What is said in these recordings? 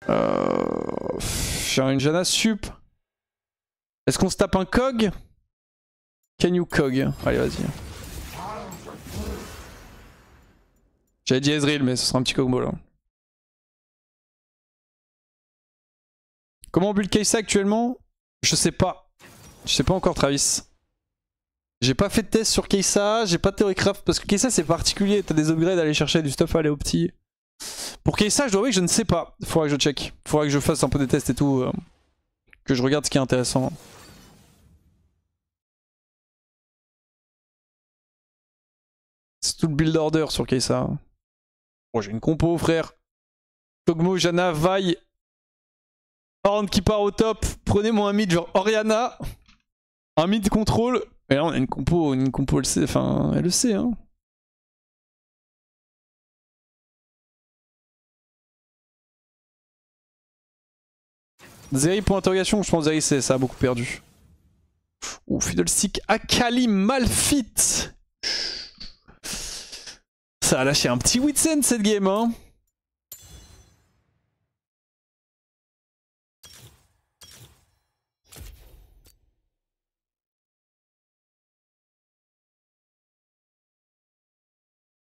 J'ai une Janna sup. Est-ce qu'on se tape un Kog? Can you Kog? Allez, vas-y. J'avais dit Ezreal, mais ce sera un petit Kog'Maw là. Comment on build Kai'Sa actuellement? Je sais pas. Je sais pas encore, Travis. J'ai pas fait de test sur Kai'Sa, j'ai pas de Theorycraft parce que Kai'Sa c'est particulier, t'as des upgrades à aller chercher, du stuff à aller au petit. Pour Kai'Sa, je dois avouer que je ne sais pas. Faudrait que je check. Faudrait que je fasse un peu des tests et tout. Que je regarde ce qui est intéressant. C'est tout le build order sur Kai'Sa. Bon, j'ai une compo, frère. Kog'Maw, Janna, Vi. Horn qui part au top. Prenez-moi un mid genre Orianna. Un mid contrôle. Et là on a une compo elle sait, enfin elle le sait hein. Zeri pour interrogation, je pense que Zeri ça a beaucoup perdu. Ouh, Fiddlestick, Akali, Malphite. Ça a lâché un petit Witsend cette game hein.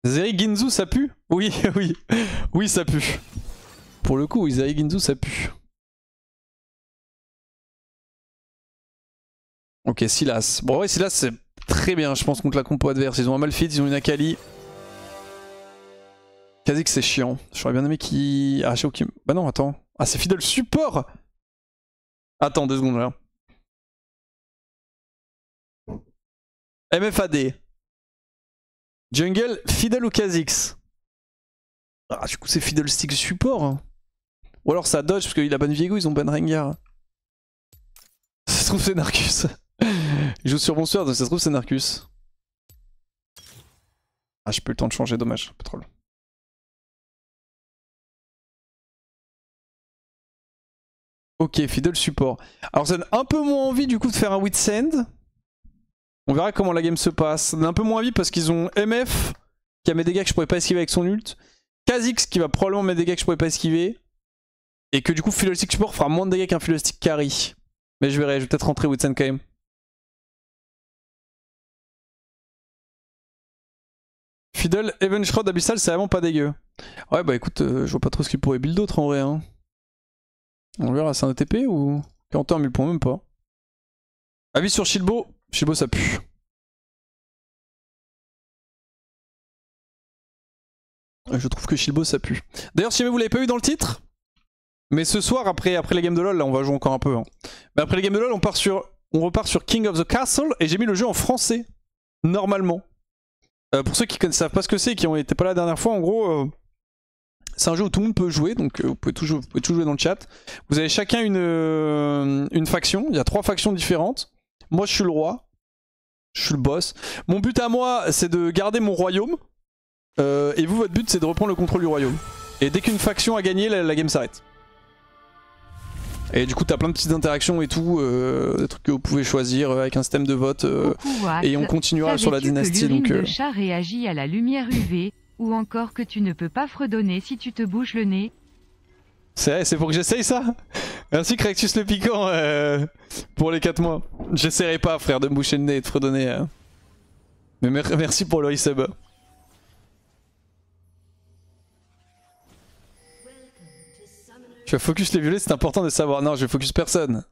Zeri Ginzu ça pue? Oui, oui. Oui ça pue. Pour le coup, Zeri Ginzu ça pue. Ok, Sylas. Bon ouais, Sylas c'est très bien je pense contre la compo adverse. Ils ont un Malphite, ils ont une Akali. Kha'Zix c'est chiant. J'aurais bien aimé qui... Ah, je sais Bah non, attends. Ah, c'est Fiddle support. Attends, 2 secondes là. MFAD. Jungle, Fiddle ou Kha'Zix? Ah, du coup, c'est Fiddlestick support. Ou alors ça dodge parce qu'il a ban Viego, ils ont ban Rengar. Ça se trouve, c'est Narcus. Il joue sur Bonsoir, donc ça se trouve, c'est Narcus. Ah, j'ai pas eu le temps de changer, dommage. Un peu troll. Ok, Fiddle support. Alors ça donne un peu moins envie du coup de faire un Witsend. On verra comment la game se passe. Ça donne un peu moins envie parce qu'ils ont MF qui a mes dégâts que je pourrais pas esquiver avec son ult. Kha'Zix qui va probablement mettre des dégâts que je pourrais pas esquiver. Et que du coup Fiddlestick support fera moins de dégâts qu'un Fiddlestick carry. Mais je verrai, je vais peut-être rentrer Witsend quand même. Fiddle, Even Shroud, Abyssal, c'est vraiment pas dégueu. Ouais bah écoute, je vois pas trop ce qu'il pourrait build d'autre en vrai. Hein. On verra, c'est un ETP ou 41 000 points, même pas. Avis sur Shilbo, Shilbo ça pue. Je trouve que Shilbo ça pue. D'ailleurs si jamais vous l'avez pas vu dans le titre, mais ce soir après les games de LoL, là on va jouer encore un peu. Hein. Mais après les games de LoL on repart sur King of the Castle et j'ai mis le jeu en français, normalement. Pour ceux qui ne savent pas ce que c'est et qui n'étaient pas là la dernière fois, en gros... c'est un jeu où tout le monde peut jouer, donc vous pouvez tout jouer dans le chat. Vous avez chacun une faction, il y a 3 factions différentes. Moi je suis le roi, je suis le boss. Mon but à moi c'est de garder mon royaume. Et vous votre but c'est de reprendre le contrôle du royaume. Et dès qu'une faction a gagné, la game s'arrête. Et du coup t'as plein de petites interactions et tout, des trucs que vous pouvez choisir avec un système de vote. Et on continuera sur la dynastie. Donc, le chat réagit à la lumière UV. Ou encore que tu ne peux pas fredonner si tu te bouches le nez. C'est vrai, c'est pour que j'essaye ça. Merci Crectus le piquant pour les 4 mois. J'essaierai pas frère de me boucher le nez et de fredonner. Mais merci pour le resub. Tu vas focus les violets, c'est important de savoir. Non, je vais focus personne.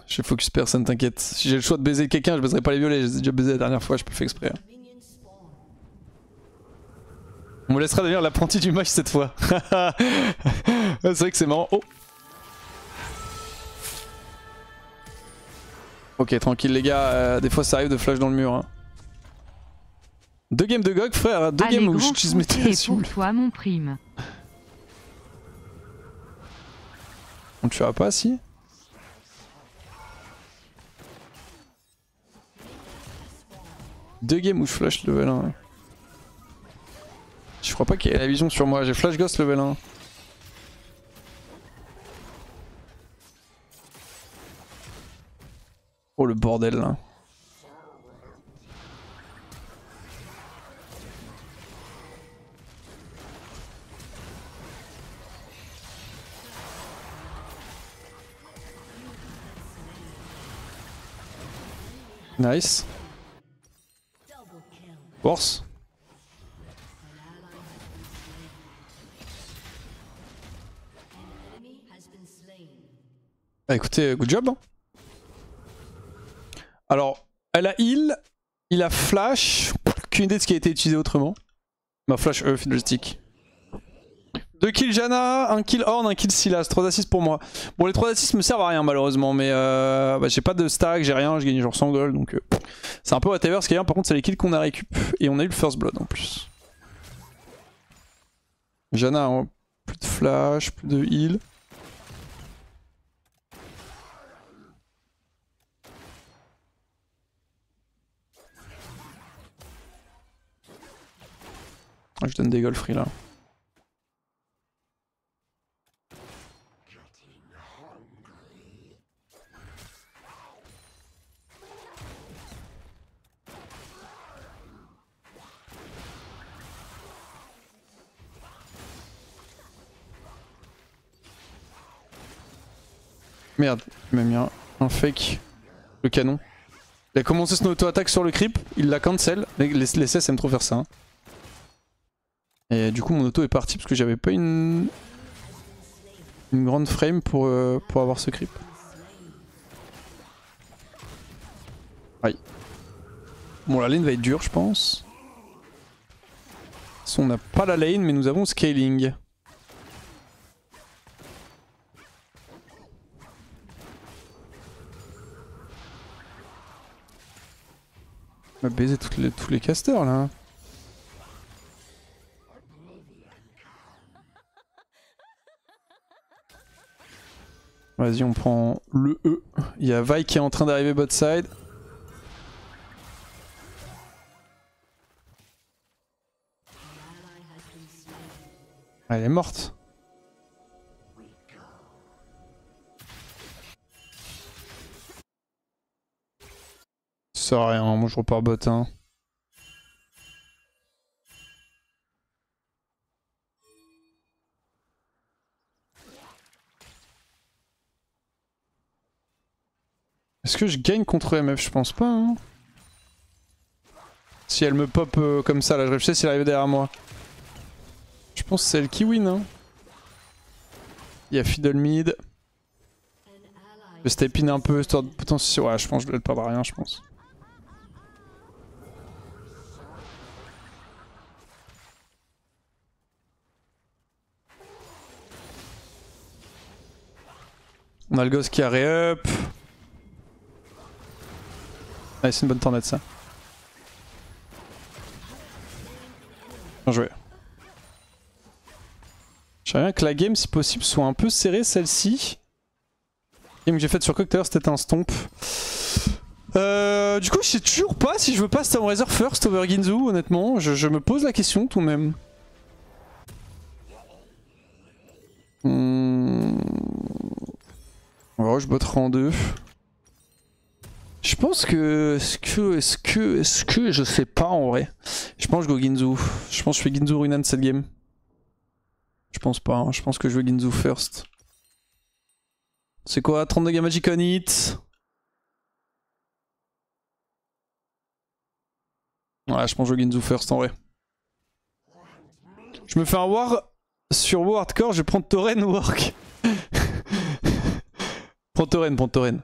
Je vais focus personne, t'inquiète. Si j'ai le choix de baiser quelqu'un, je baiserai pas les violets. J'ai déjà baisé la dernière fois, je peux faire exprès. On me laissera devenir l'apprenti du match cette fois. C'est vrai que c'est marrant. Oh. Ok, tranquille les gars, des fois ça arrive de flash dans le mur. Hein. 2 games de GOG frère, 2 games où je m'étais sur pour toi mon prime. On ne tuera pas si? Deux games où je flash level 1. Ouais. Je crois pas qu'il y ait la vision sur moi, j'ai flash ghost level 1. Oh le bordel là. Nice. Force. Bah écoutez, good job. Alors, elle a heal, il a flash. Aucune idée de ce qui a été utilisé autrement. Ma flash Fiddlestick. 2 kills Janna, 1 kill Horn, 1 kill Sylas, 3 assists pour moi. Bon, les 3 assists me servent à rien malheureusement, mais bah, j'ai pas de stack, j'ai rien, je gagne genre 100 gold, donc c'est un peu whatever. Ce qui est bien par contre, c'est les kills qu'on a récup, et on a eu le first blood en plus. Janna, hein, plus de flash, plus de heal. Je donne des golfries là. Merde, il m'a mis un fake. Le canon. Il a commencé son auto-attaque sur le creep, il l'a cancel. Les CS aiment trop faire ça. Hein. Et du coup mon auto est parti parce que j'avais pas une grande frame pour avoir ce creep. Aïe. Bon, la lane va être dure je pense. On n'a pas la lane mais nous avons scaling. On va baiser tous les casters là. Vas-y, on prend le E. Il y a Vi qui est en train d'arriver bot side. Elle est morte. Ça sert à rien, moi je repars bot. Hein. Est-ce que je gagne contre MF? Je pense pas. Hein. Si elle me pop comme ça, là je réfléchis si elle arrive derrière moi. Je pense que c'est elle qui win. Hein. Il y a Fiddle Mid. Je vais step in un peu, histoire de potentiel. Ouais, je pense que je vais perdre rien, je pense. On a le gosse qui a re-up. Allez, c'est une bonne tornade ça. Bien joué. J'aimerais bien que la game, si possible, soit un peu serrée celle-ci. La game que j'ai faite sur Cocktail, c'était un stomp. Du coup, je sais toujours pas si je veux pas Stormraiser first over Ginzu, honnêtement. Je me pose la question tout de même. Ouais, je botterai en deux. Je pense que... Est-ce que... Je sais pas en vrai. Je pense que je go Ginzu. Je pense que je fais Ginzu Runan cette game. Je pense pas, hein. Je pense que je veux Ginzu first. C'est quoi? 30 dégâts magic on hit. Ouais, je pense que je veux Ginzu first en vrai. Je me fais un war sur WoW Hardcore, je vais prendre Tauren ou Orc. Prends Tauren, prends Tauren.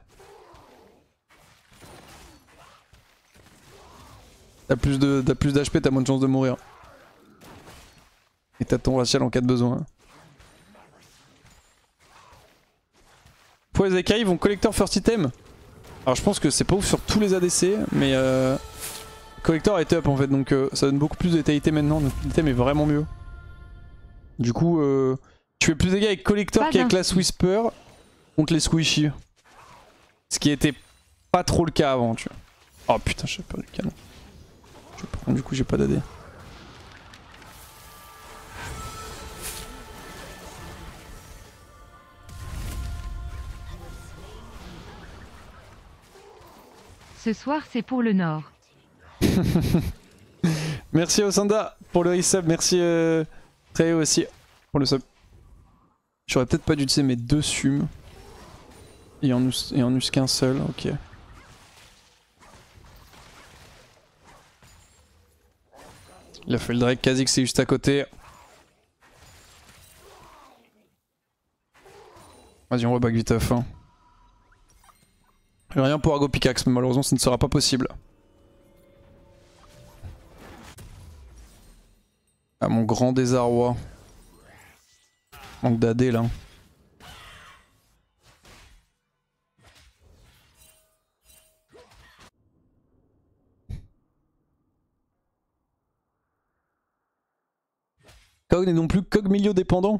T'as plus d'HP, t'as moins de chances de mourir. Et t'as ton racial en cas de besoin. Pour les AKI, ils vont collector first item. Alors je pense que c'est pas ouf sur tous les ADC, mais collector est up en fait, donc ça donne beaucoup plus de létalité maintenant, donc l'item est vraiment mieux. Du coup, tu fais plus de dégâts avec collector qu'avec la Whisper contre les squishy. Ce qui était pas trop le cas avant, tu vois. Oh putain, j'ai perdu le canon. Du coup, j'ai pas d'AD. Ce soir, c'est pour le Nord. Merci Osanda pour le resub. Merci Trey aussi pour le sub. J'aurais peut-être pas dû utiliser mes deux sumes. Et en use qu'un seul, ok. Il a fait le Drake, Kha'Zix c'est juste à côté. Vas-y, on reback vite à fin. J'ai rien pour Argo Pickaxe, mais malheureusement ça ne sera pas possible. À mon grand désarroi. Manque d'AD là. Kog n'est non plus Kog Milio dépendant.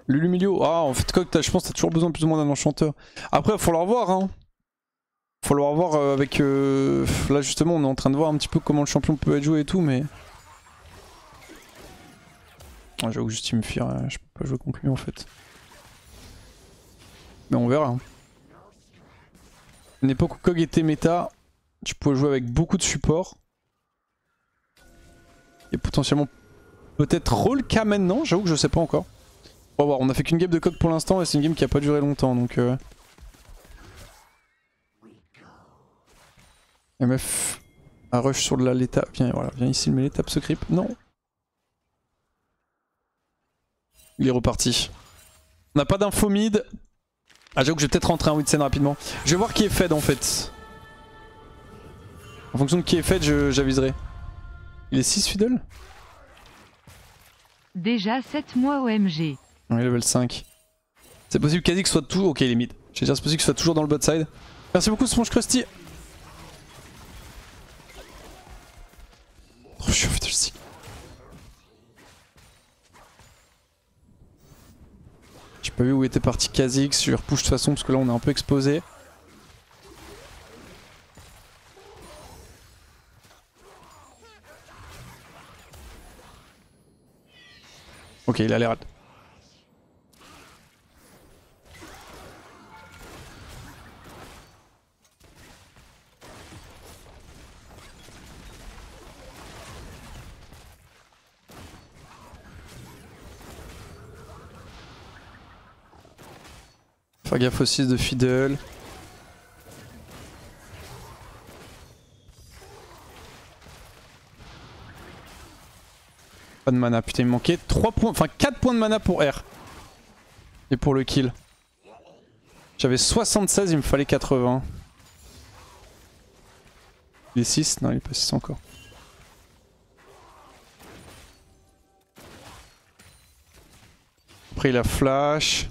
Lulu Milio. Ah, en fait, Kog, je pense que t'as toujours besoin plus ou moins d'un enchanteur. Après, il va falloir voir, hein. Il va falloir voir avec. Là, justement, on est en train de voir un petit peu comment le champion peut être joué et tout, mais. Ah, j'avoue, juste il me fire, je peux pas jouer contre lui en fait. Mais on verra. Hein. Une époque où Kog était méta, tu pouvais jouer avec beaucoup de supports. Et potentiellement peut-être Rolka maintenant, j'avoue que je sais pas encore. On va voir, on a fait qu'une game de Kog pour l'instant et c'est une game qui a pas duré longtemps donc... MF a rush sur de la l'étape. Viens, voilà, viens ici, mais l'étape se creep. Non. Il est reparti. On n'a pas d'info mid. Ah, j'avoue que je vais peut-être rentrer un Witsen rapidement. Je vais voir qui est fed en fait. En fonction de qui est fed, j'aviserai. Il est 6 Fiddle? Déjà 7 mois OMG. Oui, level 5. C'est possible qu'Kha'Zix soit tout. Ok, il est mid. Je veux dire, c'est possible qu'il soit toujours dans le bot side. Merci beaucoup, Sponge Krusty. Oh, je suis en Fiddle stick. J'ai pas vu où était parti Kha'Zix. Je lui repush de toute façon parce que là on est un peu exposé. Ok, il a l'air. Faire gaffe aussi de Fiddle. Pas de mana, putain il me manquait 3 points, enfin 4 points de mana pour R. Et pour le kill. J'avais 76, il me fallait 80. Il est 6? Non il est pas 6 encore. Après il a flash.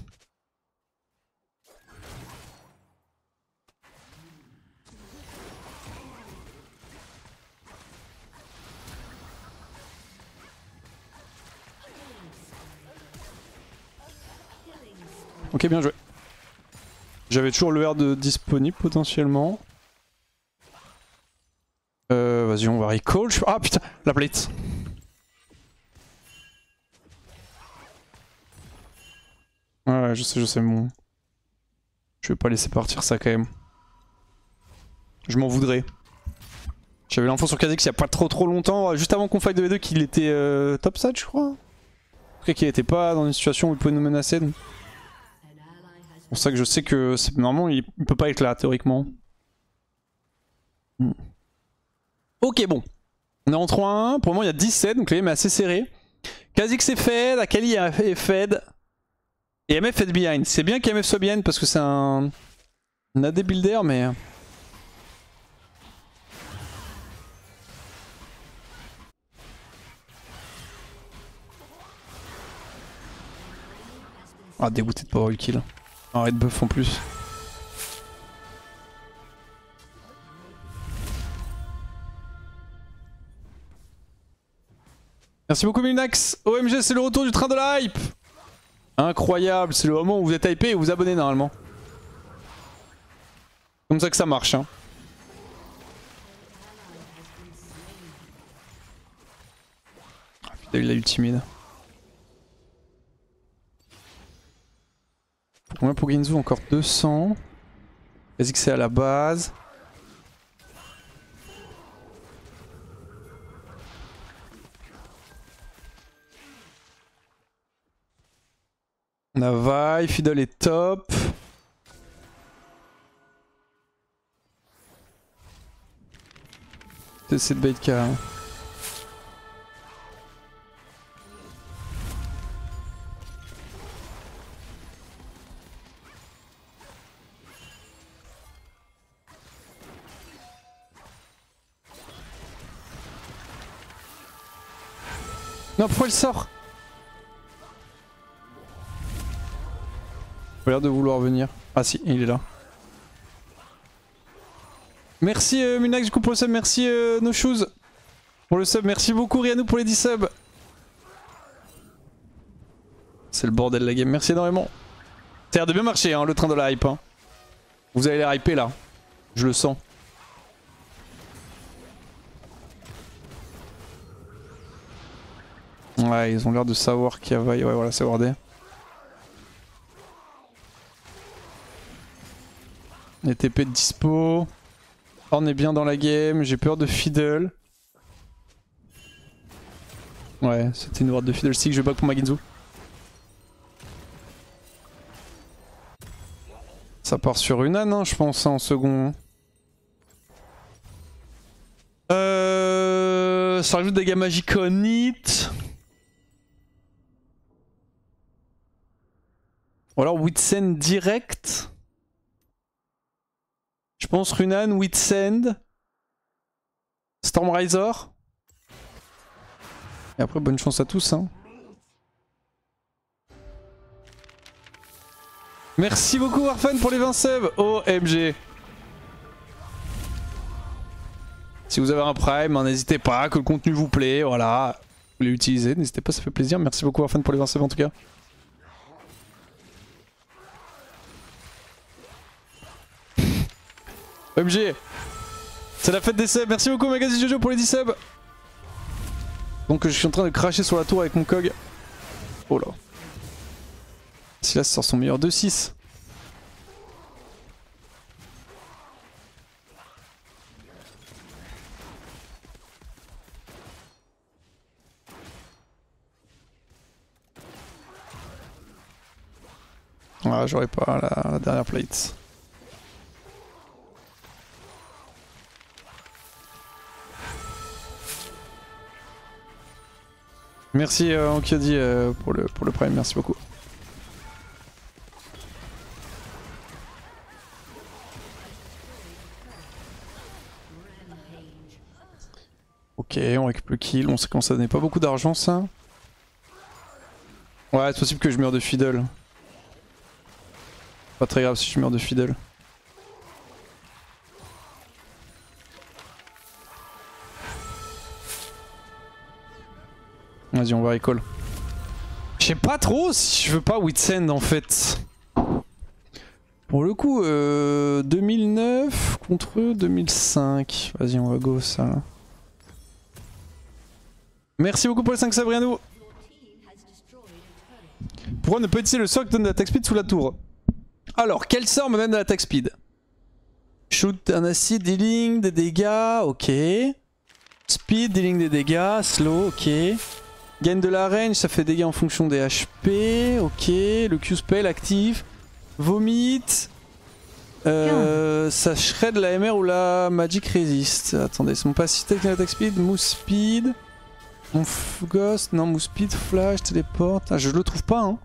Ok, bien joué. J'avais toujours le R de disponible potentiellement. Vas-y, on va recall. Ah putain, la plate. Ouais, je sais, bon. Je vais pas laisser partir ça quand même. Je m'en voudrais. J'avais l'info sur Kha'Zix il y a pas trop longtemps, juste avant qu'on fight 2v2 qu'il était top side je crois. En tout cas qu'il était pas dans une situation où il pouvait nous menacer. Donc. C'est pour ça que je sais que normalement il peut pas être là théoriquement. Ok bon. On est en 3-1, pour le moment il y a 17 donc la game est assez serrée. Kha'Zix est fed, Akali est fed. Et MF est behind. C'est bien qu'MF soit behind parce que c'est un AD builder mais... Ah dégoûté de pas avoir eu le kill. Un red buff en plus. Merci beaucoup Milnax. OMG c'est le retour du train de la hype. Incroyable, c'est le moment où vous êtes hypé et vous vous abonnez normalement. Comme ça que ça marche hein. Ah putain il a ultimide. Combien pour Ginzu? Encore 200. Vas-y que c'est à la base. On a Vi, Fiddle est top. C'est de bait K. Non, pourquoi il sort? Il a l'air de vouloir venir. Ah si, il est là. Merci Munax du coup pour le sub, merci No Shoes pour le sub, merci beaucoup Rianou pour les 10 subs. C'est le bordel la game, merci énormément. Ça a l'air de bien marcher hein, le train de la hype. Hein. Vous allez les hyper là, je le sens. Ouais, ils ont l'air de savoir qu'il y a... Ouais, voilà, c'est wardé. Les TP de dispo. On est bien dans la game, j'ai peur de Fiddle. Ouais, c'était une ward de Fiddle stick, je vais back pour ma Ginzu. Ça part sur une âne, hein, je pense, en second. Ça rajoute des dégâts magiques on hit. Ou alors Witsend direct. Je pense Runan, Witsend, Stormriser. Et après bonne chance à tous hein. Merci beaucoup Warfan pour les 20 subs. OMG. Si vous avez un prime, n'hésitez pas, que le contenu vous plaît, voilà. Vous voulez l'utiliser, n'hésitez pas, ça fait plaisir. Merci beaucoup Warfan pour les 20 subs en tout cas. OMG. C'est la fête des subs. Merci beaucoup Magazine Jojo pour les 10 subs. Donc je suis en train de cracher sur la tour avec mon cog. Oh là. Silas sort son meilleur 2-6. Ah, j'aurais pas la dernière plate. Merci Ankiodi pour le prime, merci beaucoup. Ok, on récupère le kill, on sait comment ça donnait pas beaucoup d'argent ça. Ouais, c'est possible que je meure de Fiddle. Pas très grave si je meurs de Fiddle. Vas-y, on va recall. Je sais pas trop si je veux pas Witsend en fait. Pour le coup, 2009 contre 2005. Vas-y, on va go ça là. Merci beaucoup pour les 5 Sabriano. Pourquoi ne pas utiliser le sort qui donne de l'attack speed sous la tour? Alors, quel sort me donne de l'attack speed? Shoot un acide, dealing des dégâts, ok. Speed, dealing des dégâts, slow, ok. Gain de la range, ça fait dégâts en fonction des HP, ok. Le Q-spell actif. Vomit. Ça shred la MR ou la Magic Resist. Attendez, c'est mon passif avec l'attack speed, move speed. Mon Ghost, non, move speed, flash, téléporte. Ah, je le trouve pas, hein.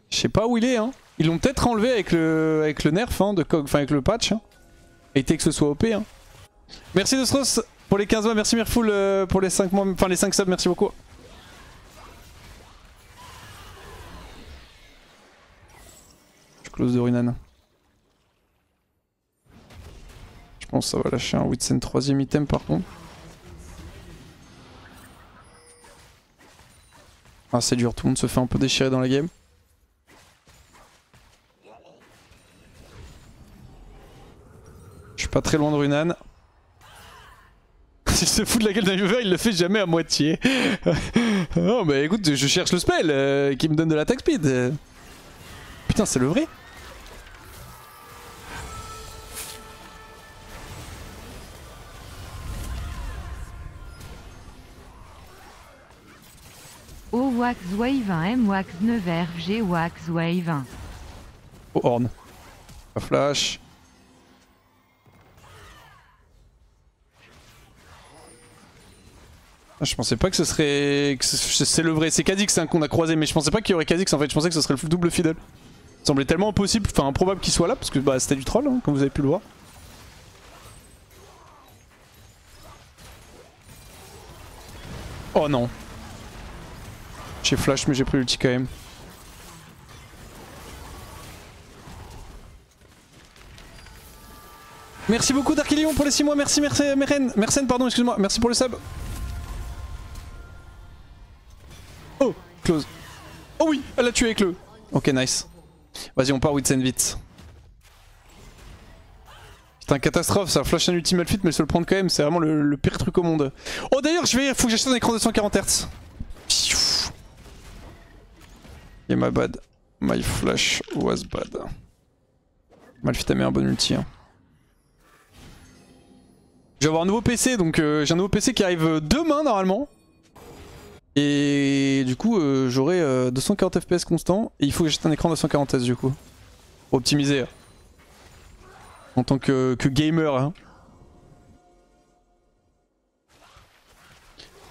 Je sais pas où il est, hein. Ils l'ont peut-être enlevé avec le nerf, hein, enfin avec le patch. Hein. Et que ce soit OP, hein. Merci Nostros pour les 15 mois, merci Mirful pour les 5 mois, enfin les 5 subs, merci beaucoup. Je close de Runan. Je pense que ça va lâcher un Witsend 3ème item par contre. Ah c'est dur, tout le monde se fait un peu déchirer dans la game. Je suis pas très loin de Runan. S'il se fout de la gueule d'un viewer, il le fait jamais à moitié. Non bah écoute, je cherche le spell qui me donne de l'attack speed. Putain c'est le vrai. O Wax Wave 1 M Wax 9 RG Wax Wave 1. Oh Horn. Pas flash. Ah, je pensais pas que ce serait... C'est le vrai, c'est Kha'Zix hein, qu'on a croisé, mais je pensais pas qu'il y aurait Kha'Zix en fait, je pensais que ce serait le double Fiddle. Ça semblait tellement impossible, enfin improbable qu'il soit là, parce que bah, c'était du troll, hein, comme vous avez pu le voir. Oh non. J'ai flash mais j'ai pris l'ulti quand même. Merci beaucoup Darkilion pour les 6 mois, merci Mersen, pardon, excuse-moi, merci pour le sub. Oh, close. Oh oui, elle l'a tué avec le... Ok, nice. Vas-y, on part Witsen vite. Putain, catastrophe, ça flash un ultimate fit, mais se le prendre quand même, c'est vraiment le pire truc au monde. Oh d'ailleurs, faut que j'achète un écran de 140 Hz. Yeah, my bad. My flash was bad. Malphite a mis un bon ulti. Hein. Je vais avoir un nouveau PC, donc j'ai un nouveau PC qui arrive demain normalement. Et du coup, j'aurai 240 FPS constant. Et il faut que j'achète un écran de 240 Hz du coup. Pour optimiser. En tant que gamer. Hein.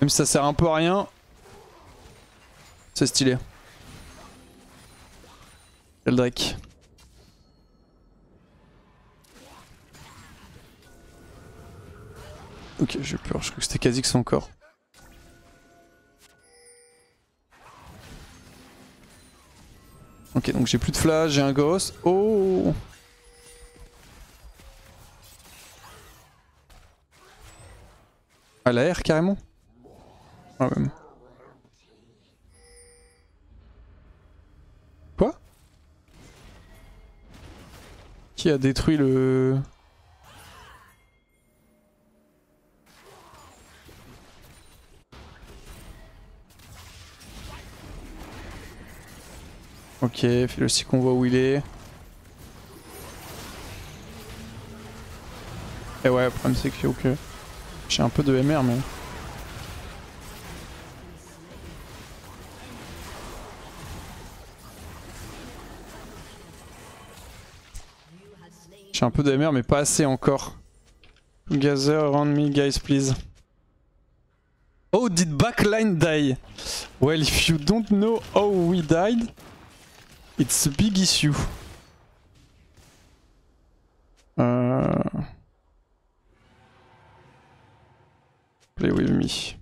Même si ça sert un peu à rien. C'est stylé. Quel Drake. Ok, j'ai peur, je crois que c'était Kha'Zix encore. Ok, donc j'ai plus de flash, j'ai un ghost. Oh! À la R carrément? Ah même. Quoi? Qui a détruit le... Ok, fais le si qu'on voit où il est. Et ouais, le problème c'est que ok. J'ai un peu de MR mais... J'ai un peu de MR mais pas assez encore. Gather around me guys please. Oh, did backline die? Well, if you don't know how we died, it's a big issue. Play with me.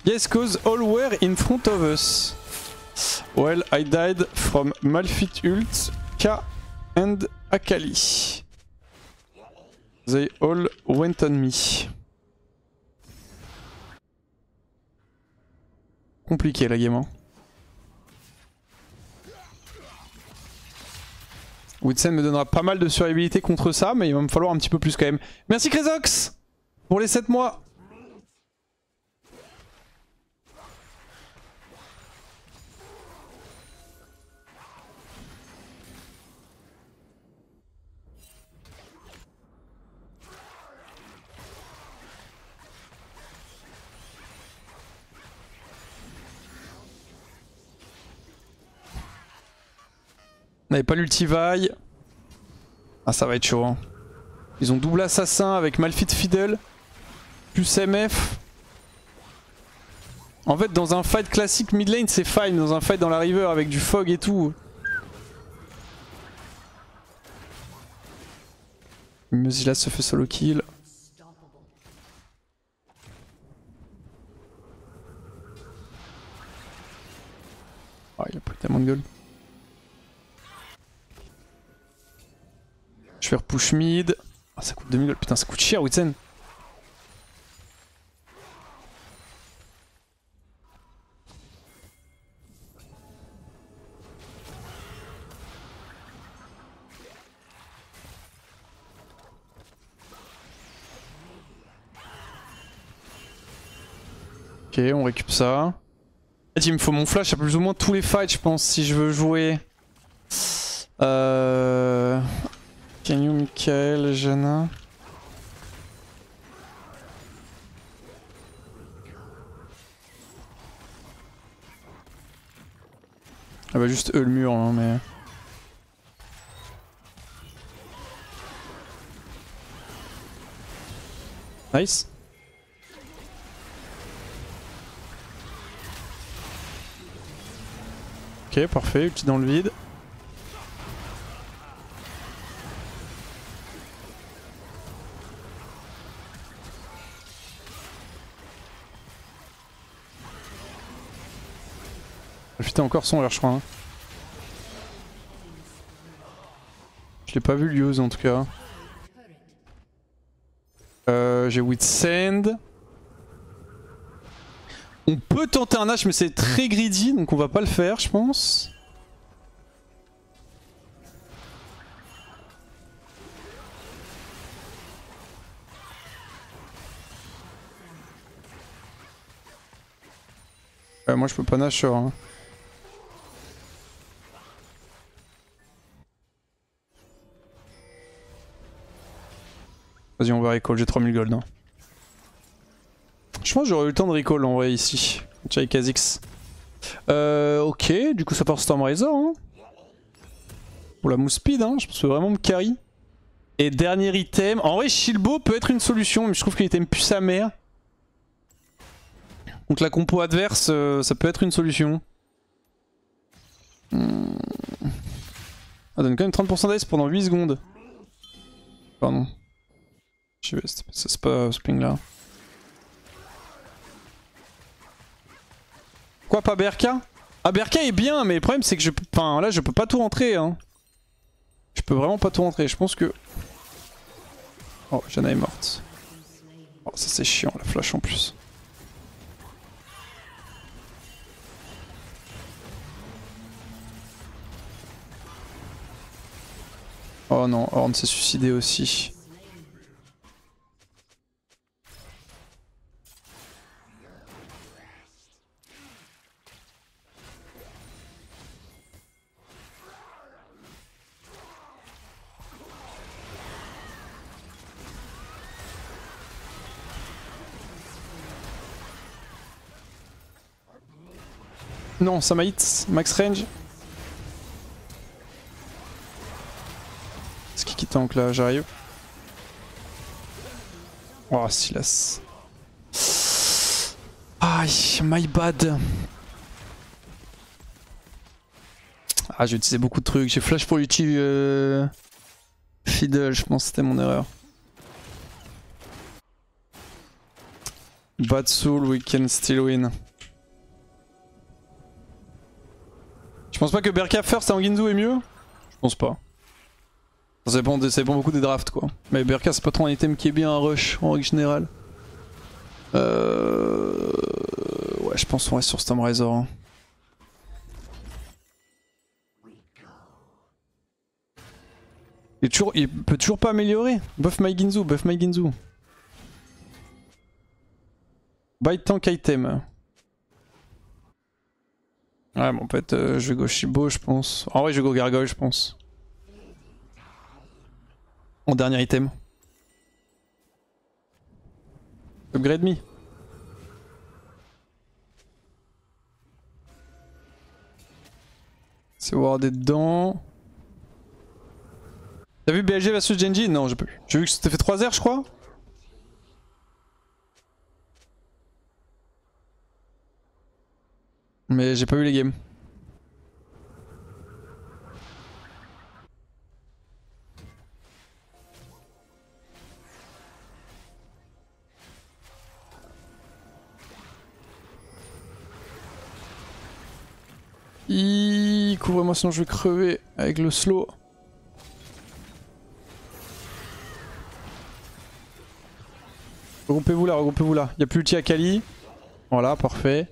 Yes, cause all were in front of us. Well, I died from Malphite ult, K and Akali. They all went on me. Compliqué la game. Hein. Witsen me donnera pas mal de survivabilité contre ça, mais il va me falloir un petit peu plus quand même. Merci Krezox pour les 7 mois. On n'avait pas l'ultivaille. Ah ça va être chaud hein. Ils ont double assassin avec Malphite Fiddle. Plus MF. En fait dans un fight classique mid lane c'est fine. Dans un fight dans la river avec du fog et tout. Muzila se fait solo kill. Ah il a pris tellement de gueule. Je vais repush mid. Ah, ça coûte 2000 gold. Putain, ça coûte cher, Witsen. Ok, on récupère ça. En fait, il me faut mon flash à plus ou moins tous les fights, je pense, si je veux jouer. Kenyu, Michael, Jana. Ah bah juste eux le mur hein, mais... Nice. Ok parfait, ulti dans le vide. Putain, encore son l'air, je crois. Hein. Je l'ai pas vu le use en tout cas. J'ai Witsend. On peut tenter un H mais c'est très greedy donc on va pas le faire je pense. Moi je peux pas Nashor. Hein. Vas-y on va recall, j'ai 3000 gold. Hein. Je pense que j'aurais eu le temps de recall en vrai ici. Tiens avec Kha'Zix. Ok, du coup ça part Stormraiser. Hein. Pour la mousse speed, hein. Je pense que vraiment me carry. Et dernier item. En vrai Shilbo peut être une solution, mais je trouve que l'item pue sa mère. Donc la compo adverse, ça peut être une solution. Elle donne quand même 30% d'AS pendant 8 secondes. Pardon. C'est pas ce ping là. Quoi, pas BRK? Ah, BRK est bien, mais le problème c'est que je peux. Enfin, là je peux pas tout rentrer. Hein. Je peux vraiment pas tout rentrer. Je pense que. Oh, Janna est morte. Oh, ça c'est chiant, la flash en plus. Oh non, Ornn s'est suicidé aussi. Non, ça m'a hit, max range. Ce qui tank là, j'arrive. Oh, Silas. Aïe, my bad. Ah, j'ai utilisé beaucoup de trucs. J'ai flash pour l'utile Fiddle, je pense que c'était mon erreur. Bad soul, we can still win. Je pense pas que Berka first en Ginzu est mieux. Je pense pas. Ça dépend beaucoup des drafts quoi. Mais Berka c'est pas trop un item qui est bien à rush en règle générale. Ouais je pense qu'on reste sur Stormraiser. Hein. Il peut toujours pas améliorer. Buff my Ginzu, buff my Ginzu. Buy tank item. Ouais bon en fait je vais go Shibo je pense. En vrai je vais go Gargoyle je pense. En dernier item. Upgrade me. C'est wardé dedans. T'as vu BLG vs Genji? Non j'ai pas vu. J'ai vu que c'était fait 3 R je crois. Mais j'ai pas vu les games. Couvre-moi sinon je vais crever avec le slow. Regroupez-vous là, regroupez-vous là. Y'a plus ulti à Kali. Voilà, parfait.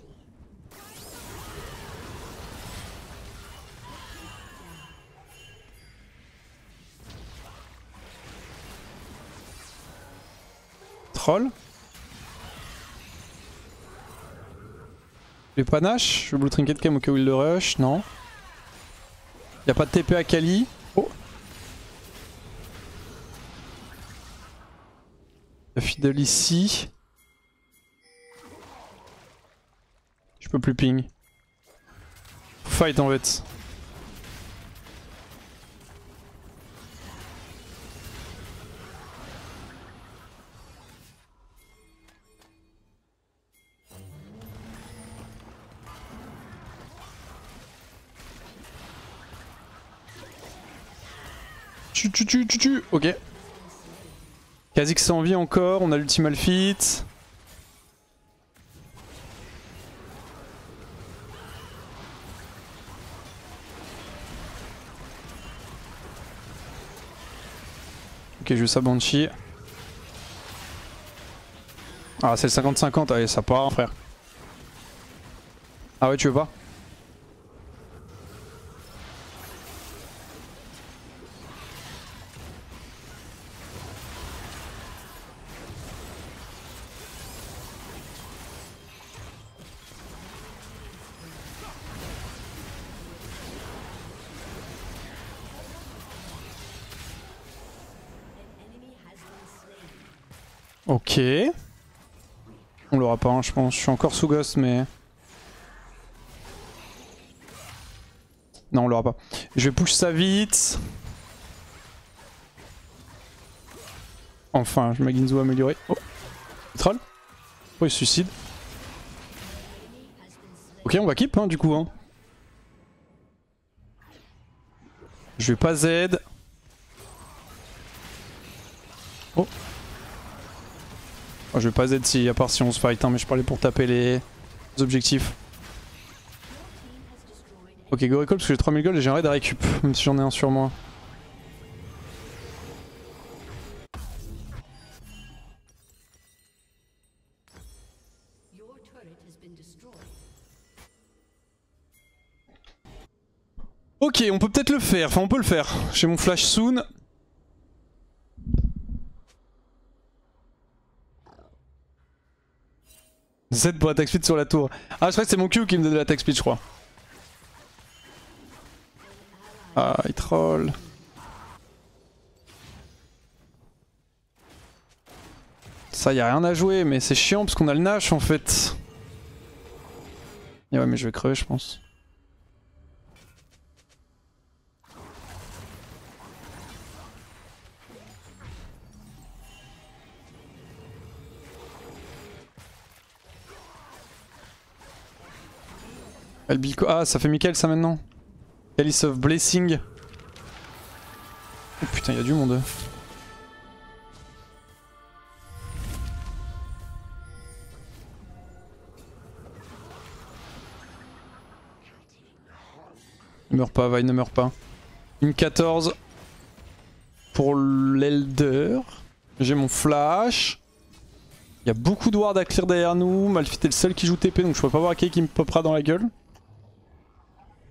Troll. Les panaches, je vais blue trinket quand même au cas où il le rush, non. Y'a pas de TP à Kali. Oh. Y'a Fiddle ici. Je peux plus ping. Fight en fait. Tu. Ok. Kha'Zix en vie encore, on a l'ultime fit. Ok, je veux ça Banshee. Ah, c'est le 50-50, allez, ça part, frère. Ah ouais, tu veux pas? Ok. On l'aura pas, hein, je pense. Je suis encore sous Ghost, mais... Non, on l'aura pas. Je vais push ça vite. Enfin, ma Ginzo amélioré. Oh, troll. Oh, il se suicide. Ok, on va keep, hein, du coup. Hein. Je vais pas Z. Oh. Oh, je vais pas Z si, à part si on se fight, hein, mais je parlais pour taper les objectifs. Ok, go recall parce que j'ai 3000 gold et j'ai un raid à récup, même si j'en ai un sur moi. Ok, on peut peut-être le faire, enfin on peut le faire. J'ai mon flash soon. Z pour attack speed sur la tour. Ah, je crois que c'est mon Q qui me donne de l'attack speed, je crois. Ah, il troll. Ça, y a rien à jouer, mais c'est chiant parce qu'on a le Nash en fait. Et ouais, mais je vais crever, je pense. Ah, ça fait Michael ça maintenant. Chalice of Blessing. Oh putain, y'a du monde. Ne meurs pas, Vi, ne meurs pas. Une 14 pour l'Elder. J'ai mon flash. Il y a beaucoup de ward à clear derrière nous. Malphite est le seul qui joue TP, donc je peux pas voir qui me popera dans la gueule.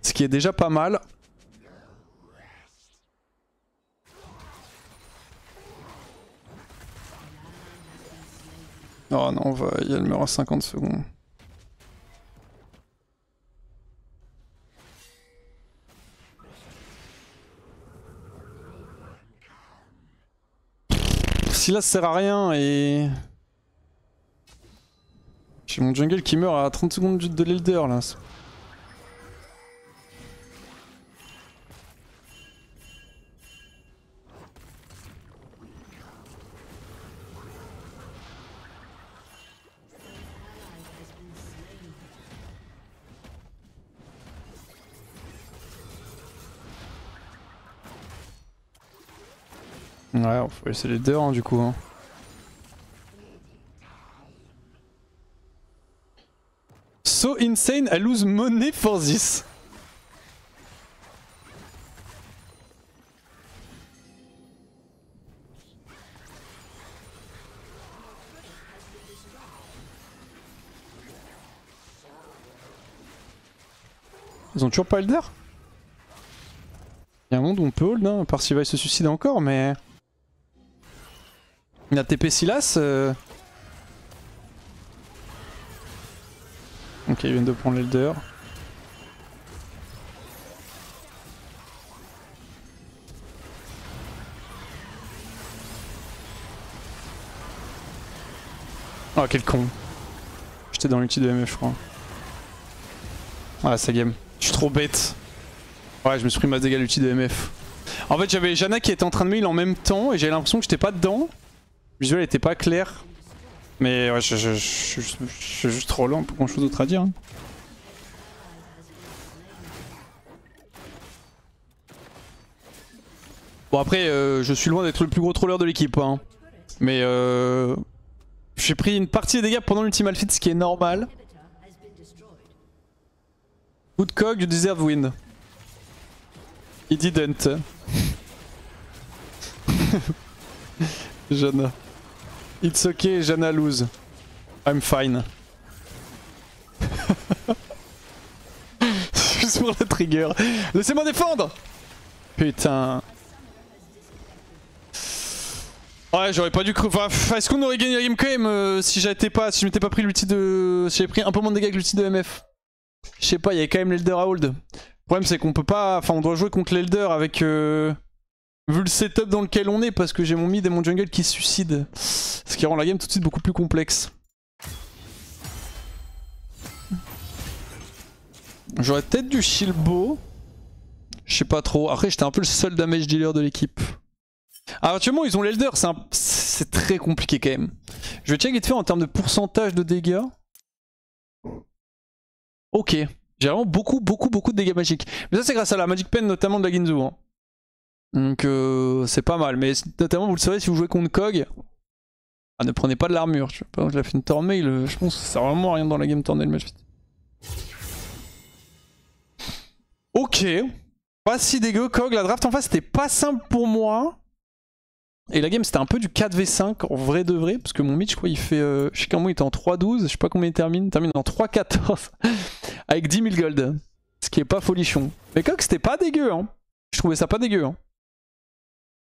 Ce qui est déjà pas mal. Oh non, elle meurt à 50 secondes. Si là ça sert à rien et... J'ai mon jungle qui meurt à 30 secondes de l'Elder là. Ouais, faut laisser les deux hein, du coup. Hein. So insane, I lose money for this. Ils ont toujours pas Elder? Il y a un monde où on peut hold, hein, à part s'il va se suicider encore, mais... Il a TP Silas. Ok, il vient de prendre l'Elder. Oh, quel con. J'étais dans l'ulti de MF, je crois. Ah, ça game. Je suis trop bête. Ouais, je me suis pris ma dégâts l'ulti de MF. En fait, j'avais Janna qui était en train de mail en même temps et j'avais l'impression que j'étais pas dedans. Le visuel était pas clair. Mais ouais, je suis juste trop lent, pas grand chose d'autre à dire. Hein. Bon après, je suis loin d'être le plus gros troller de l'équipe. Hein. Mais j'ai pris une partie des dégâts pendant l'ultime feat, ce qui est normal. Good cog, you deserve win. He didn't. Jana. It's okay, Jana lose. I'm fine. Juste pour la trigger. Laissez-moi défendre. Putain. Ouais, j'aurais pas dû enfin, est-ce qu'on aurait gagné la game quand même si je m'étais pas pris l'ulti de... Si j'avais pris un peu moins de dégâts que l'ulti de MF. Je sais pas, il y avait quand même l'Elder à hold. Le problème c'est qu'on peut pas... Enfin on doit jouer contre l'Elder avec... Vu le setup dans lequel on est, parce que j'ai mon mid et mon jungle qui se suicident. Ce qui rend la game tout de suite beaucoup plus complexe. J'aurais peut-être du Shilbo. Je sais pas trop. Après j'étais un peu le seul damage dealer de l'équipe. Alors actuellement ils ont l'Elder, c'est très compliqué quand même. Je vais check vite fait en termes de pourcentage de dégâts. Ok. J'ai vraiment beaucoup de dégâts magiques. Mais ça c'est grâce à la Magic Pen notamment de la Ginzu. Hein. Donc c'est pas mal. Mais notamment vous le savez si vous jouez contre Kog. Ah, ne prenez pas de l'armure. Je l'ai fait une Tornmail, je pense que ça sert vraiment à rien dans la game Tornmail match. Ok. Pas si dégueu. Kog, la draft en face c'était pas simple pour moi. Et la game c'était un peu du 4v5 en vrai de vrai. Parce que mon mid je crois il fait... je sais qu'un moment il était en 3-12. Je sais pas combien il termine. Il termine en 3-14. Avec 10 000 gold. Ce qui est pas folichon. Mais Kog c'était pas dégueu hein. Je trouvais ça pas dégueu hein.